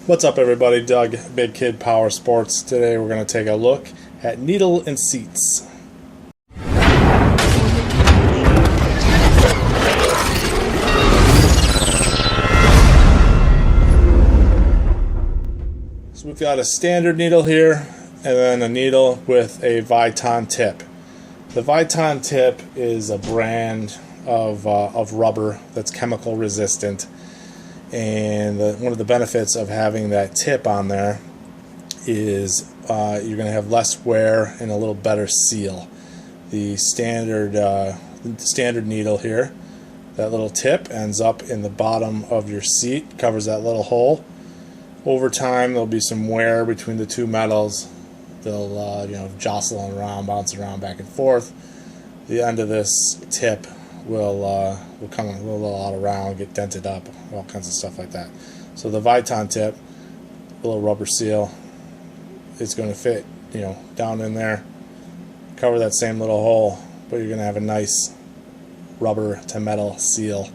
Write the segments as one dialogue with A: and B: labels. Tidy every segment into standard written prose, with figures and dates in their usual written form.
A: What's up, everybody? Doug, Big Kid Powersports. Today we're going to take a look at needle and seats. So we've got a standard needle here and then a needle with a Viton Tip. The Viton Tip is a brand of rubber that's chemical resistant. And one of the benefits of having that tip on there is you're going to have less wear and a little better seal. The standard needle here, that little tip ends up in the bottom of your seat, covers that little hole. Over time, there'll be some wear between the two metals. They'll jostle around, bounce around back and forth. The end of this tip will come a little out around, get dented up, all kinds of stuff like that. So the Viton Tip, a little rubber seal, it's going to fit, down in there, cover that same little hole, but you're going to have a nice rubber to metal seal.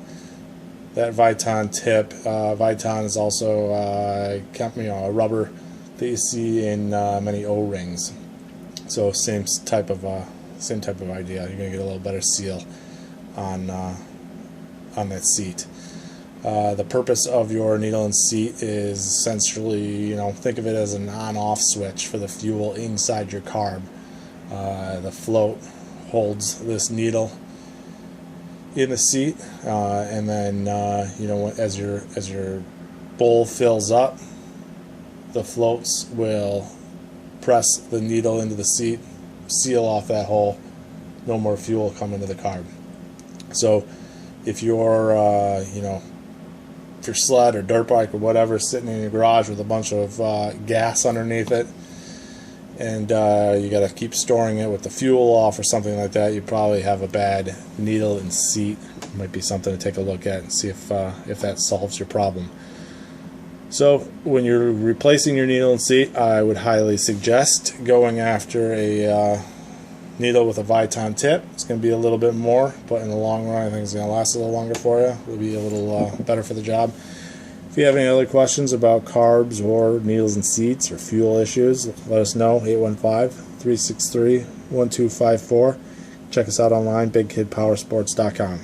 A: That Viton Tip, Viton is also a rubber that you see in many O-rings. So same type of idea. You're going to get a little better seal on that seat. The purpose of your needle and seat is essentially, think of it as an on-off switch for the fuel inside your carb. The float holds this needle in the seat, and then as your bowl fills up, the floats will press the needle into the seat, seal off that hole. No more fuel come into the carb. So if you're, if your sled or dirt bike or whatever is sitting in your garage with a bunch of gas underneath it, and you got to keep storing it with the fuel off or something like that, you probably have a bad needle and seat. It might be something to take a look at and see if that solves your problem. So when you're replacing your needle and seat, I would highly suggest going after a needle with a Viton Tip. It's going to be a little bit more, but in the long run I think it's going to last a little longer for you. It'll be a little better for the job. If you have any other questions about carbs or needles and seats or fuel issues, let us know. 815-363-1254. Check us out online, bigkidpowersports.com.